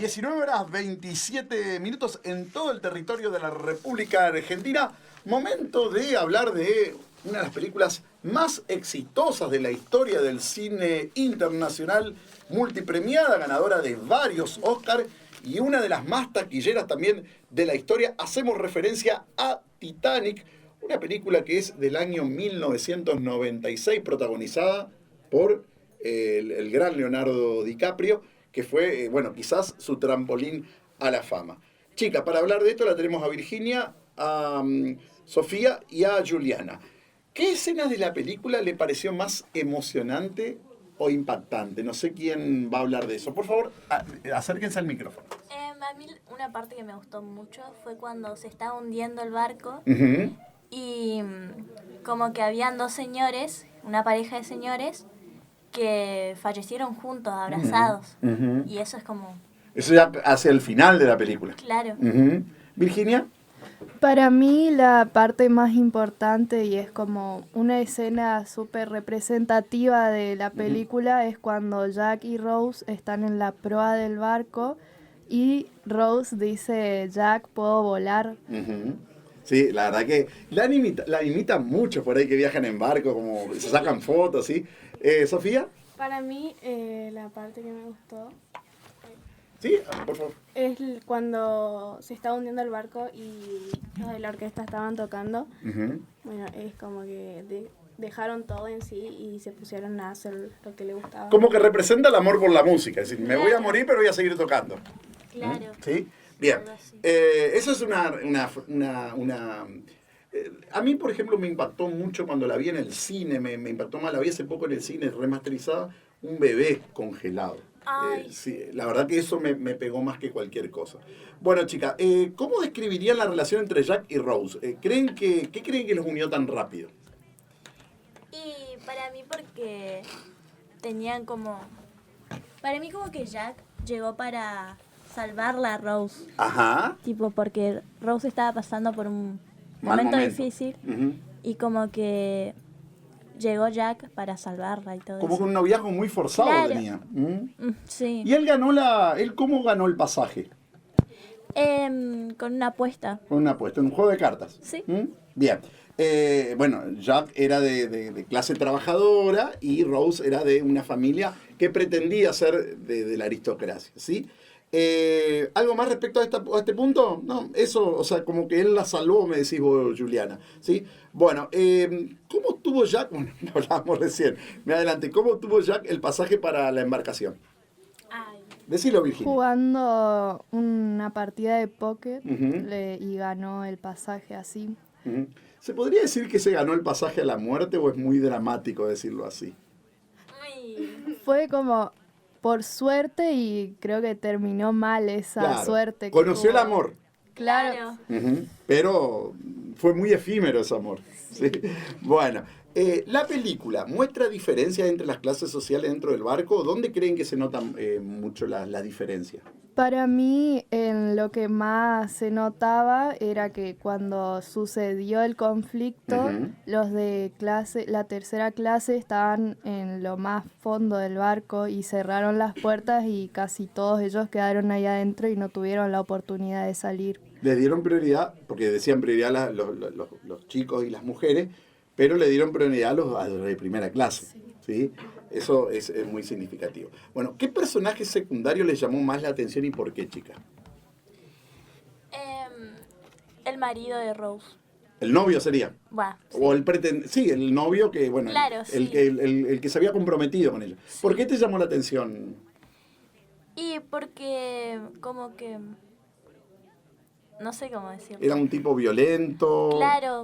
19:27 en todo el territorio de la República Argentina. Momento de hablar de una de las películas más exitosas de la historia del cine internacional, multipremiada, ganadora de varios Oscars y una de las más taquilleras también de la historia. Hacemos referencia a Titanic, una película que es del año 1996, protagonizada por el gran Leonardo DiCaprio, que fue, quizás su trampolín a la fama. Chicas, para hablar de esto la tenemos a Virginia, a Sofía y a Juliana. ¿Qué escena de la película le pareció más emocionante o impactante? No sé quién va a hablar de eso. Por favor, acérquense al micrófono. A mí una parte que me gustó mucho fue cuando se estaba hundiendo el barco y como que habían dos señores, una pareja de señores, que fallecieron juntos, abrazados. Y eso es como... Eso ya hacia el final de la película. Claro. Virginia. Para mí la parte más importante y es como una escena súper representativa de la película es cuando Jack y Rose están en la proa del barco y Rose dice, Jack, ¿puedo volar? Sí, la verdad que la imitan mucho por ahí que viajan en barco, como se sacan fotos, ¿sí? ¿Sofía? Para mí, la parte que me gustó... Sí, por favor. Es cuando se está hundiendo el barco y los de la orquesta estaban tocando. Bueno, es como que dejaron todo en sí y se pusieron a hacer lo que les gustaba. Como que representa el amor por la música. Es decir, me voy a morir, pero voy a seguir tocando. Claro. ¿Sí? Bien. Eso es a mí, por ejemplo, me impactó mucho cuando la vi en el cine. Me impactó más. La vi hace poco en el cine, remasterizada. Un bebé congelado. Sí, la verdad que eso me pegó más que cualquier cosa. Bueno, chicas, ¿cómo describirían la relación entre Jack y Rose? ¿Qué creen que los unió tan rápido? Y para mí porque tenían como... Para mí como que Jack llegó para salvarla a Rose. Ajá. Tipo porque Rose estaba pasando por un momento difícil y como que... Llegó Jack para salvarla y todo como eso. Como con un noviazgo muy forzado tenía. Sí. ¿Y él cómo ganó el pasaje? Con una apuesta. Con una apuesta, en un juego de cartas. Sí. Bien. Jack era de clase trabajadora y Rose era de una familia que pretendía ser de la aristocracia, ¿sí? ¿Algo más respecto a este punto? No, eso, o sea, como que él la salvó, me decís vos, Juliana, ¿sí? Bueno, ¿cómo tuvo Jack? Bueno, hablábamos recién, me adelanté. ¿Cómo tuvo Jack el pasaje para la embarcación? Decilo, Virginia. Jugando una partida de póker y ganó el pasaje así. ¿Se podría decir que se ganó el pasaje a la muerte o es muy dramático decirlo así? Fue como... Por suerte y creo que terminó mal esa suerte. Conoció el amor. Claro. Pero fue muy efímero ese amor. ¿Sí? Bueno, la película muestra diferencias entre las clases sociales dentro del barco. ¿Dónde creen que se notan mucho la diferencia? Para mí, en lo que más se notaba era que cuando sucedió el conflicto, los de la tercera clase estaban en lo más fondo del barco y cerraron las puertas y casi todos ellos quedaron ahí adentro y no tuvieron la oportunidad de salir. Le dieron prioridad, porque decían prioridad los chicos y las mujeres, pero le dieron prioridad a los de primera clase. ¿Sí? Eso es muy significativo. Bueno, ¿qué personaje secundario les llamó más la atención y por qué, chica? El marido de Rose. ¿El novio sería? Sí. O el novio que, claro, el que se había comprometido con ella. Sí. ¿Por qué te llamó la atención? Y porque como que... No sé cómo decirlo. Era un tipo violento. Claro.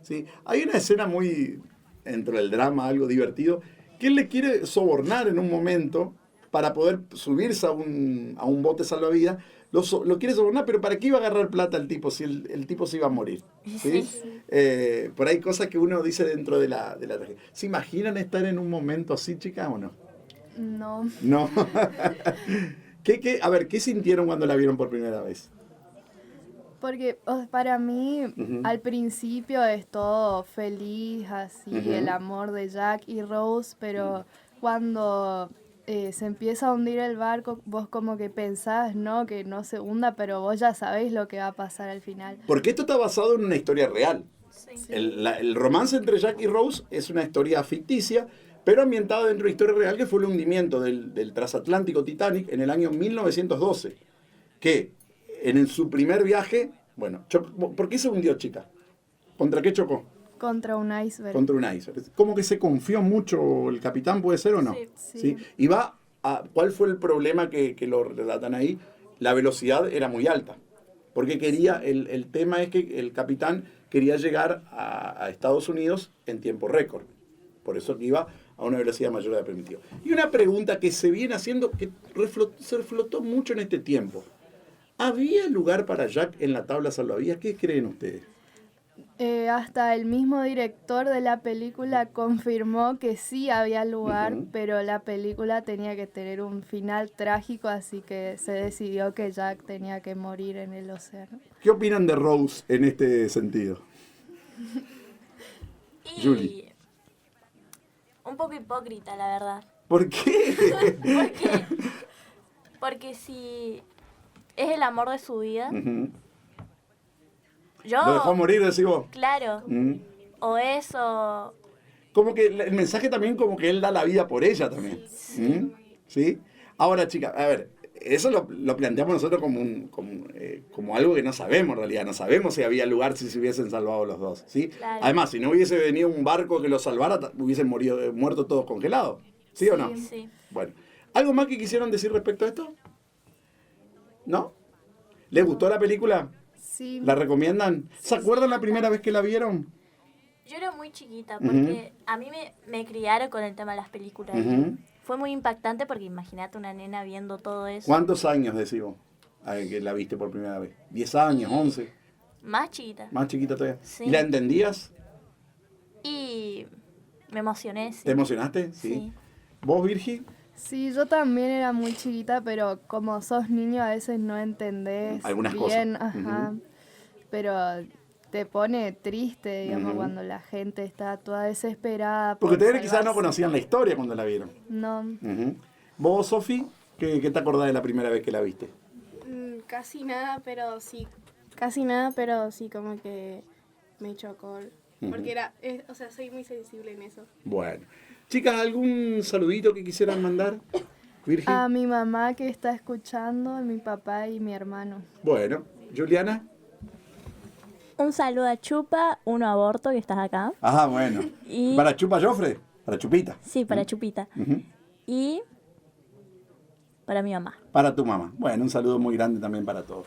Sí. Hay una escena muy, dentro del drama, algo divertido, que él le quiere sobornar en un momento para poder subirse a un bote salvavidas. Lo quiere sobornar, pero ¿para qué iba a agarrar plata el tipo si el tipo se iba a morir? ¿Sí? Por ahí cosas que uno dice dentro de la tragedia. ¿Se imaginan estar en un momento así, chicas, o no? No. No. A ver, ¿qué sintieron cuando la vieron por primera vez? Porque para mí, al principio es todo feliz, así, el amor de Jack y Rose, pero cuando se empieza a hundir el barco, vos como que pensás, ¿no? Que no se hunda, pero vos ya sabés lo que va a pasar al final. Porque esto está basado en una historia real. Sí. El romance entre Jack y Rose es una historia ficticia, pero ambientada dentro de una historia real que fue el hundimiento del transatlántico Titanic en el año 1912. Que en su primer viaje, bueno, ¿por qué se hundió, chica? ¿Contra qué chocó? Contra un iceberg. Contra un iceberg. Como que se confió mucho el capitán, ¿puede ser o no? Sí. Y ¿cuál fue el problema que lo relatan ahí? La velocidad era muy alta. Porque el tema es que el capitán quería llegar a Estados Unidos en tiempo récord. Por eso que iba a una velocidad mayor de la permitida. Y una pregunta que se viene haciendo, que se reflotó mucho en este tiempo. ¿Había lugar para Jack en la tabla salvavidas? ¿Qué creen ustedes? Hasta el mismo director de la película confirmó que sí había lugar, pero la película tenía que tener un final trágico, así que se decidió que Jack tenía que morir en el océano. ¿Qué opinan de Rose en este sentido? Y Julie. un poco hipócrita, la verdad. ¿Por qué? Porque si es el amor de su vida, yo... ¿Lo dejó morir, decís vos? Claro. O eso... Como que el mensaje también como que él da la vida por ella también. ¿Sí? Ahora, chicas, a ver, eso lo planteamos nosotros como algo que no sabemos en realidad. No sabemos si había lugar si se hubiesen salvado los dos. ¿Sí? Claro. Además, si no hubiese venido un barco que los salvara, hubiesen muerto todos congelados. ¿Sí o no? Sí. Bueno, ¿algo más que quisieron decir respecto a esto? ¿No? ¿Les gustó la película? Sí. ¿La recomiendan? ¿Se acuerdan la primera vez que la vieron? Yo era muy chiquita porque a mí me criaron con el tema de las películas. Fue muy impactante porque imagínate una nena viendo todo eso. ¿Cuántos años decimos que la viste por primera vez? ¿10 años? ¿11? Más chiquita. ¿Más chiquita todavía? Sí. ¿Y la entendías? Y me emocioné. Sí. ¿Te emocionaste? Sí. ¿Vos, Virgi? Sí, yo también era muy chiquita, pero como sos niño a veces no entendés Algunas bien, cosas. ajá. Pero te pone triste, digamos, cuando la gente está toda desesperada. Porque por ustedes quizás no salvarse. conocían la historia cuando la vieron. No, ¿Vos, Sofi? ¿Qué te acordás de la primera vez que la viste? Casi nada, pero sí. Casi nada, pero sí como que me chocó. Porque soy muy sensible en eso. Bueno. Chicas, ¿algún saludito que quisieran mandar? ¿Virgi? a mi mamá que está escuchando, a mi papá y mi hermano. Bueno. ¿Juliana? Un saludo a Chupa, uno a Aborto, que estás acá. Ajá, bueno. Y- ¿Para Chupa Joffre? ¿Para Chupita? Sí, para Chupita. Y para mi mamá. Para tu mamá. Bueno, un saludo muy grande también para todos.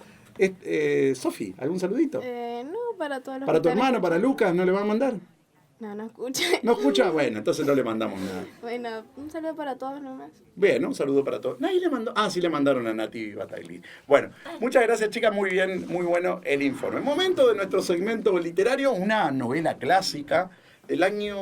Sofi, ¿algún saludito? No, para todos los ¿Para tu que están hermano, para escuchando. Lucas? ¿No le van a mandar? No escucha. ¿No escucha? Bueno, entonces no le mandamos nada. Bueno, un saludo para todos nomás. Bien, un saludo para todos. Nadie le mandó. Ah, sí le mandaron a Nati Batagli. Bueno, muchas gracias, chicas. Muy bien, muy bueno el informe. Momento de nuestro segmento literario, una novela clásica del año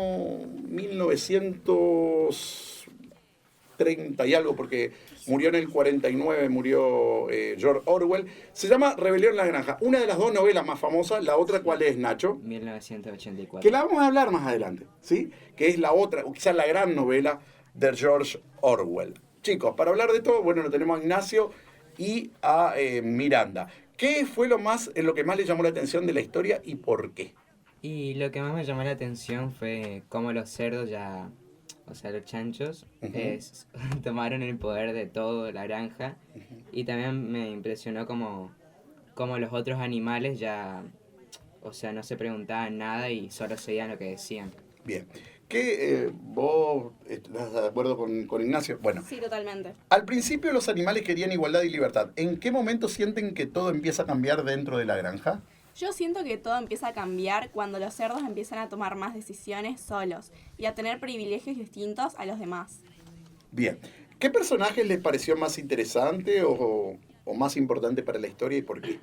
1930 y algo, porque murió en el 49, murió George Orwell. Se llama Rebelión en la Granja. Una de las dos novelas más famosas. La otra, ¿cuál es, Nacho? 1984. Que la vamos a hablar más adelante, ¿sí? Que es la otra, o quizás la gran novela de George Orwell. Chicos, para hablar de todo, bueno, lo tenemos a Ignacio y a Miranda. ¿Qué fue lo que más le llamó la atención de la historia y por qué? Y lo que más me llamó la atención fue cómo los cerdos ya, o sea, los chanchos, tomaron el poder de todo la granja. Y también me impresionó como los otros animales ya, o sea, no se preguntaban nada y solo seguían lo que decían. Bien. ¿Vos estás de acuerdo con Ignacio? Bueno, Sí, totalmente. al principio los animales querían igualdad y libertad. ¿En qué momento sienten que todo empieza a cambiar dentro de la granja? Yo siento que todo empieza a cambiar cuando los cerdos empiezan a tomar más decisiones solos y a tener privilegios distintos a los demás. Bien. ¿Qué personaje les pareció más interesante o más importante para la historia y por qué?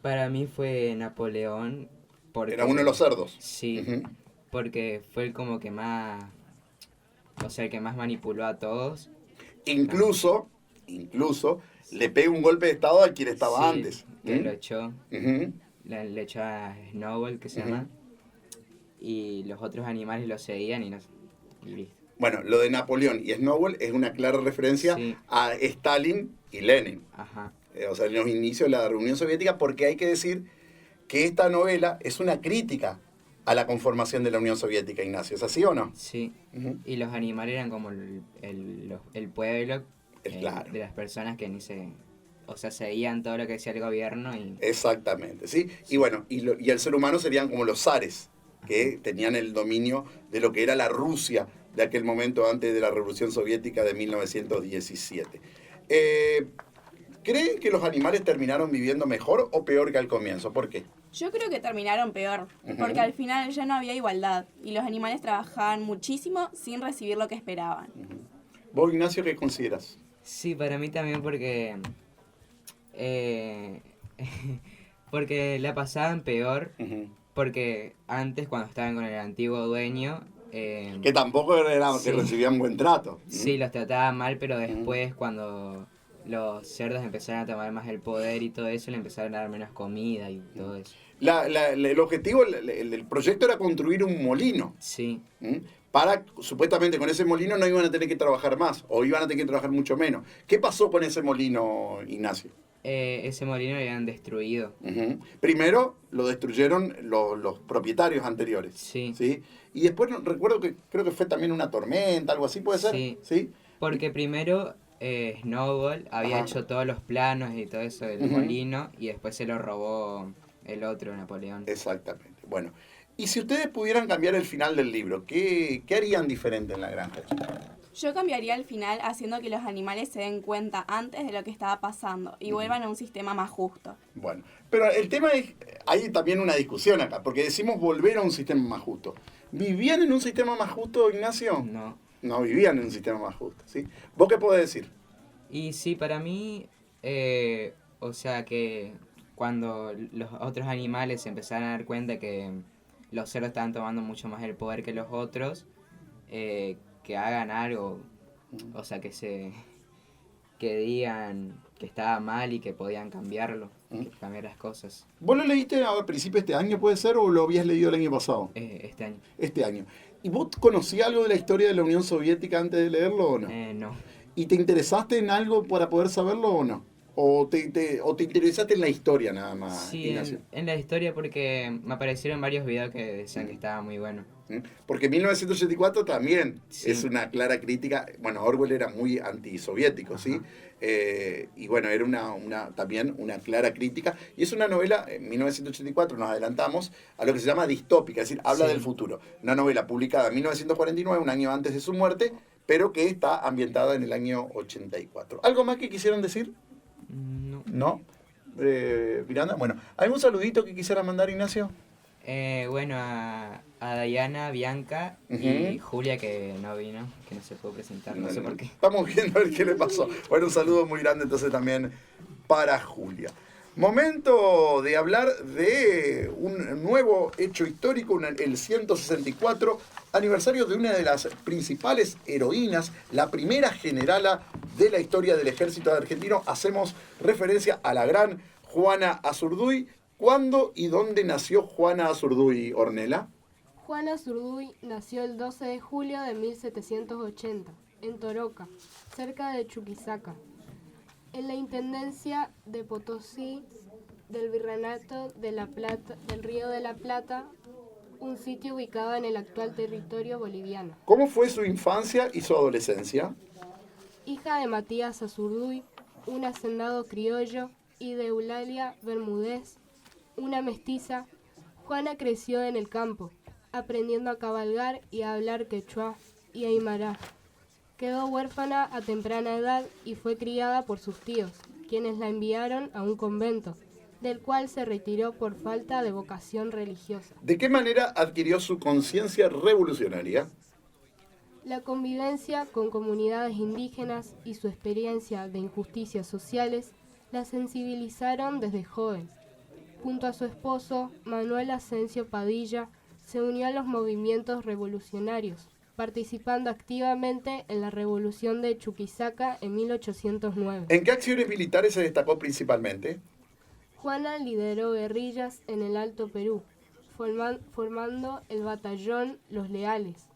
Para mí fue Napoleón. Porque, Era uno de los cerdos. Sí, Ujú. porque fue el como que más, o sea, el que más manipuló a todos. Incluso le pega un golpe de estado a quien estaba Sí, antes. que lo echó. Ujú. Le echó a Snowball, que se llama. Y los otros animales lo seguían y listo. Bueno, lo de Napoleón y Snowball es una clara referencia Sí. a Stalin y Lenin. Ajá. O sea, en los inicios de la Unión Soviética, porque hay que decir que esta novela es una crítica a la conformación de la Unión Soviética, Ignacio. ¿Es así o no? Sí. Ujú. Y los animales eran como el pueblo Claro. de las personas que ni se... O sea, seguían todo lo que decía el gobierno y... Exactamente, ¿sí? Y bueno, y el ser humano serían como los zares, que tenían el dominio de lo que era la Rusia de aquel momento antes de la Revolución Soviética de 1917. ¿Creen que los animales terminaron viviendo mejor o peor que al comienzo? ¿Por qué? Yo creo que terminaron peor, Ujú. porque al final ya no había igualdad y los animales trabajaban muchísimo sin recibir lo que esperaban. ¿Vos, Ignacio, qué consideras? Sí, para mí también porque... porque la pasaban peor, Ujú. porque antes cuando estaban con el antiguo dueño... Que tampoco era que Sí. recibían buen trato. Sí, los trataban mal, pero después cuando los cerdos empezaron a tomar más el poder y todo eso, le empezaron a dar menos comida y todo eso. El objetivo, el proyecto era construir un molino. Sí, ¿Mm? Para, supuestamente con ese molino no iban a tener que trabajar más, o iban a tener que trabajar mucho menos. ¿Qué pasó con ese molino, Ignacio? ese molino lo habían destruido. Ujú. Primero lo destruyeron los propietarios anteriores. Sí. ¿Sí? Y después recuerdo que creo que fue también una tormenta, algo así, ¿puede ser? Sí. ¿Sí? Porque primero Snowball había Ajá. hecho todos los planos y todo eso del Ujú. molino y después se lo robó el otro, Napoleón. Exactamente. Bueno, y si ustedes pudieran cambiar el final del libro, ¿qué harían diferente en la granja? Yo cambiaría el final haciendo que los animales se den cuenta antes de lo que estaba pasando y vuelvan a un sistema más justo. Bueno, pero el tema es, hay también una discusión acá, porque decimos volver a un sistema más justo. ¿Vivían en un sistema más justo, Ignacio? No. No vivían en un sistema más justo, ¿sí? ¿Vos qué podés decir? Y sí, para mí, o sea que cuando los otros animales se empezaron a dar cuenta que los cerdos estaban tomando mucho más el poder que los otros, que hagan algo, o sea que digan que estaba mal y que podían cambiarlo, que cambiar las cosas ¿Vos lo leíste a principio de este año, puede ser, o lo habías leído el año pasado? este año. Este año. ¿Y vos conocías algo de la historia de la Unión Soviética antes de leerlo o no? No. ¿Y te interesaste en algo para poder saberlo o no? ¿O te interesaste en la historia nada más, Sí, Ignacio? en la historia porque me aparecieron varios videos que decían que estaba muy bueno. ¿Mm? Porque 1984 también Sí. es una clara crítica. Bueno, Orwell era muy antisoviético, ¿sí? Y bueno, era también una clara crítica. Y es una novela, en 1984 nos adelantamos, a lo que se llama distópica, es decir, habla Sí. del futuro. Una novela publicada en 1949, un año antes de su muerte, pero que está ambientada en el año 84. ¿Algo más que quisieran decir? No. ¿No? Miranda, bueno, ¿algún saludito que quisiera mandar, Ignacio? Bueno, a Diana, Bianca y Julia que no vino, que no se pudo presentar, no sé por qué. Estamos viendo a ver qué le pasó. Bueno, un saludo muy grande entonces también para Julia. Momento de hablar de un nuevo hecho histórico, el 164 aniversario de una de las principales heroínas, la primera generala de la historia del ejército argentino. Hacemos referencia a la gran Juana Azurduy. ¿Cuándo y dónde nació Juana Azurduy, Ornella? Juana Azurduy nació el 12 de julio de 1780, en Toroca, cerca de Chuquisaca, en la Intendencia de Potosí del Virreinato de la Plata, del Río de la Plata, un sitio ubicado en el actual territorio boliviano. ¿Cómo fue su infancia y su adolescencia? Hija de Matías Azurduy, un hacendado criollo, y de Eulalia Bermúdez, una mestiza, Juana creció en el campo, aprendiendo a cabalgar y a hablar quechua y aymara. Quedó huérfana a temprana edad y fue criada por sus tíos, quienes la enviaron a un convento, del cual se retiró por falta de vocación religiosa. ¿De qué manera adquirió su conciencia revolucionaria? La convivencia con comunidades indígenas y su experiencia de injusticias sociales la sensibilizaron desde joven. Junto a su esposo, Manuel Asensio Padilla, se unió a los movimientos revolucionarios, participando activamente en la Revolución de Chuquisaca en 1809. ¿En qué acciones militares se destacó principalmente? Juana lideró guerrillas en el Alto Perú, formando el batallón Los Leales.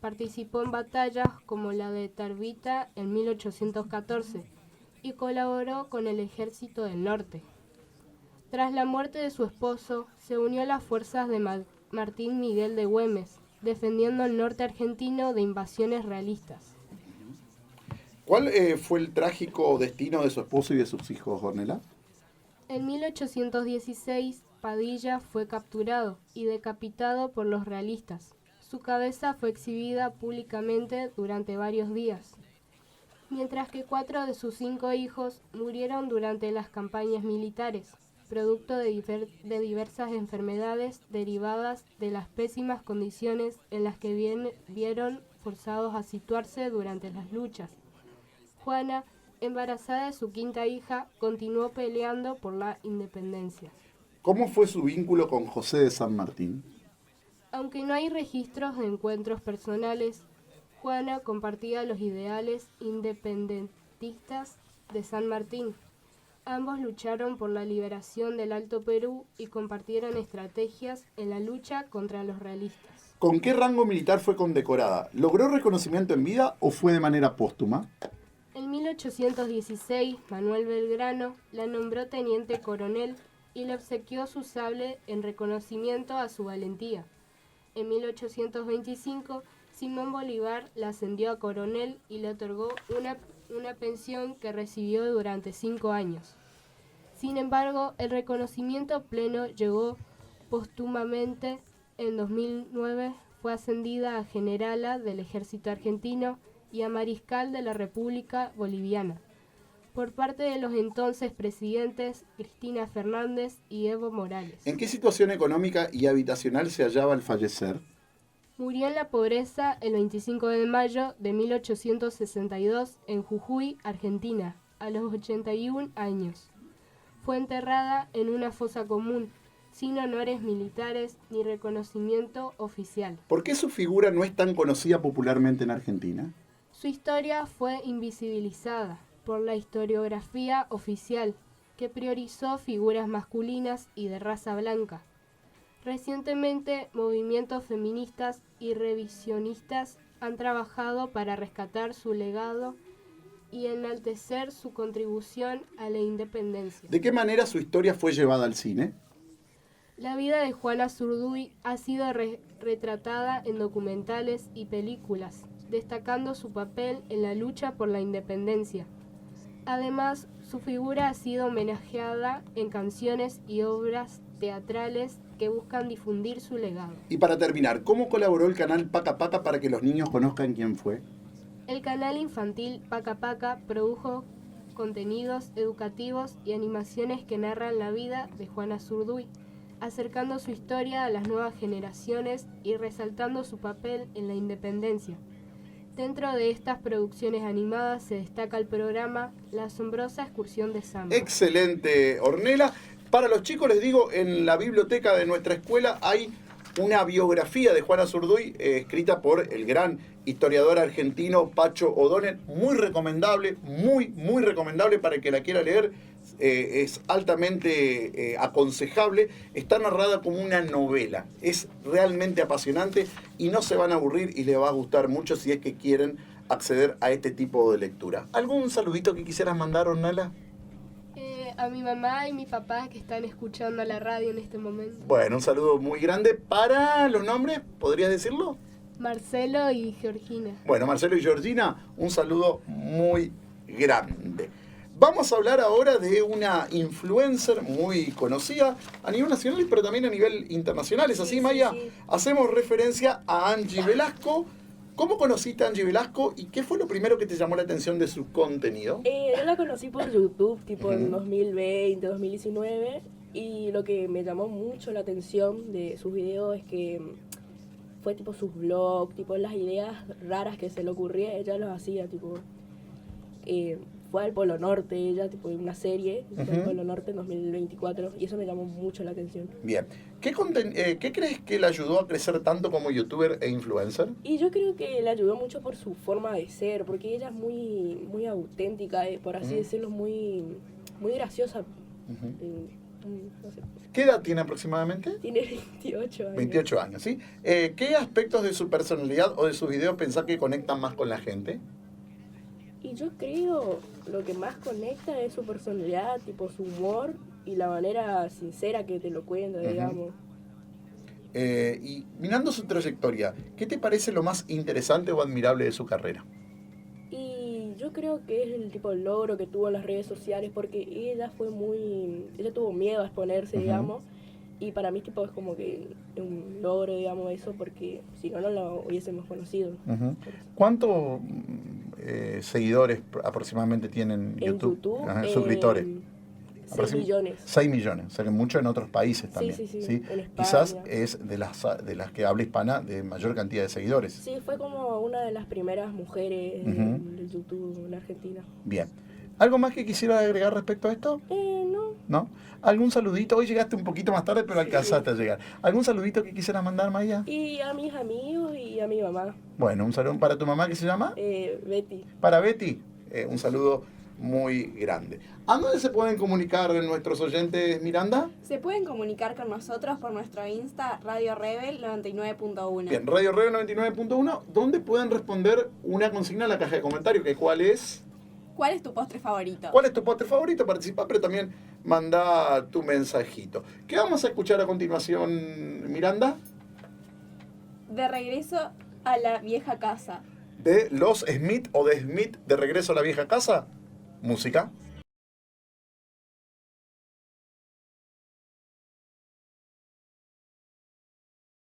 participó en batallas como la de Tarbita en 1814 y colaboró con el Ejército del Norte. Tras la muerte de su esposo, se unió a las fuerzas de Martín Miguel de Güemes, defendiendo el norte argentino de invasiones realistas. ¿Cuál fue el trágico destino de su esposo y de sus hijos, Ornella? En 1816, Padilla fue capturado y decapitado por los realistas. Su cabeza fue exhibida públicamente durante varios días, mientras que 4 de sus 5 hijos murieron durante las campañas militares, producto de diversas enfermedades derivadas de las pésimas condiciones en las que vieron forzados a situarse durante las luchas. Juana, embarazada de su 5ª hija, continuó peleando por la independencia. ¿Cómo fue su vínculo con José de San Martín? Aunque no hay registros de encuentros personales, Juana compartía los ideales independentistas de San Martín. Ambos lucharon por la liberación del Alto Perú y compartieron estrategias en la lucha contra los realistas. ¿Con qué rango militar fue condecorada? ¿Logró reconocimiento en vida o fue de manera póstuma? En 1816, Manuel Belgrano la nombró teniente coronel y le obsequió su sable en reconocimiento a su valentía. En 1825, Simón Bolívar la ascendió a coronel y le otorgó una pensión que recibió durante 5 años. Sin embargo, el reconocimiento pleno llegó póstumamente. En 2009 fue ascendida a generala del Ejército Argentino y a mariscal de la República Boliviana, por parte de los entonces presidentes Cristina Fernández y Evo Morales. ¿En qué situación económica y habitacional se hallaba al fallecer? Murió en la pobreza el 25 de mayo de 1862 en Jujuy, Argentina, a los 81 años. Fue enterrada en una fosa común, sin honores militares ni reconocimiento oficial. ¿Por qué su figura no es tan conocida popularmente en Argentina? Su historia fue invisibilizada por la historiografía oficial, que priorizó figuras masculinas y de raza blanca. Recientemente, movimientos feministas y revisionistas han trabajado para rescatar su legado y enaltecer su contribución a la independencia. ¿De qué manera su historia fue llevada al cine? La vida de Juana Zurduy ha sido retratada en documentales y películas, destacando su papel en la lucha por la independencia. Además, su figura ha sido homenajeada en canciones y obras teatrales que buscan difundir su legado. Y para terminar, ¿cómo colaboró el canal Paca Paca para que los niños conozcan quién fue? El canal infantil Paca Paca produjo contenidos educativos y animaciones que narran la vida de Juana Zurduy, acercando su historia a las nuevas generaciones y resaltando su papel en la independencia. Dentro de estas producciones animadas se destaca el programa La asombrosa excursión de Samba. Excelente, Ornella. Para los chicos les digo, en la biblioteca de nuestra escuela hay una biografía de Juana Zurduy escrita por el gran historiador argentino Pacho O'Donnell. Muy recomendable, muy recomendable para el que la quiera leer. Es altamente aconsejable. Está narrada como una novela. Es realmente apasionante y no se van a aburrir y les va a gustar mucho si es que quieren acceder a este tipo de lectura. ¿Algún saludito que quisieras mandar, Ornella? A mi mamá y mi papá que están escuchando la radio en este momento. Bueno, un saludo muy grande. Para los nombres, ¿podrías decirlo? Marcelo y Georgina. Bueno, Marcelo y Georgina, un saludo muy grande. Vamos a hablar ahora de una influencer muy conocida a nivel nacional, pero también a nivel internacional. ¿Es así, Maya? Sí. Hacemos referencia a Angie Velasco. ¿Cómo conociste a Angie Velasco y qué fue lo primero que te llamó la atención de su contenido? Yo la conocí por YouTube, tipo en 2020, 2019, y lo que me llamó mucho la atención de sus videos es que fue tipo sus vlogs, tipo las ideas raras que se le ocurría, ella los hacía, tipo... fue al Polo Norte, ella, tipo, en una serie, fue al Polo Norte en 2024, y eso me llamó mucho la atención. Bien. ¿Qué crees que le ayudó a crecer tanto como youtuber e influencer? Y yo creo que le ayudó mucho por su forma de ser, porque ella es muy auténtica, por así decirlo, muy graciosa. no sé. ¿Qué edad tiene aproximadamente? Tiene 28 años. 28 años, ¿sí? ¿Qué aspectos de su personalidad o de sus videos pensás que conectan más con la gente? Y yo creo lo que más conecta es su personalidad, tipo su humor y la manera sincera que te lo cuenta, digamos. Y mirando su trayectoria, ¿qué te parece lo más interesante o admirable de su carrera? Y yo creo que es el tipo de logro que tuvo en las redes sociales, porque ella tuvo miedo a exponerse, digamos, y para mí tipo es como que un logro, digamos, eso, porque si no, no lo hubiésemos conocido. ¿Cuántos seguidores aproximadamente tienen En YouTube, suscriptores. 6 millones. 6 millones, o sea que mucho en otros países también. Sí. En España. Quizás es de las que habla hispana de mayor cantidad de seguidores. Sí, fue como una de las primeras mujeres del YouTube en Argentina. Bien. ¿Algo más que quisiera agregar respecto a esto? No. ¿No? ¿Algún saludito? Hoy llegaste un poquito más tarde, pero alcanzaste a llegar. ¿Algún saludito que quisieras mandar, Maya? Y a mis amigos y a mi mamá. Bueno, un saludo para tu mamá, ¿qué se llama? Betty. Para Betty, un saludo muy grande. ¿A dónde se pueden comunicar nuestros oyentes, Miranda? Se pueden comunicar con nosotros por nuestro Insta, Radio Rebel 99.1. Bien, Radio Rebel 99.1, ¿dónde pueden responder una consigna en la caja de comentarios? ¿Cuál es? ¿Cuál es tu postre favorito? ¿Cuál es tu postre favorito? Participa, pero también manda tu mensajito. ¿Qué vamos a escuchar a continuación, Miranda? De regreso a la vieja casa. ¿De Los Smith o de Smith de regreso a la vieja casa? Música.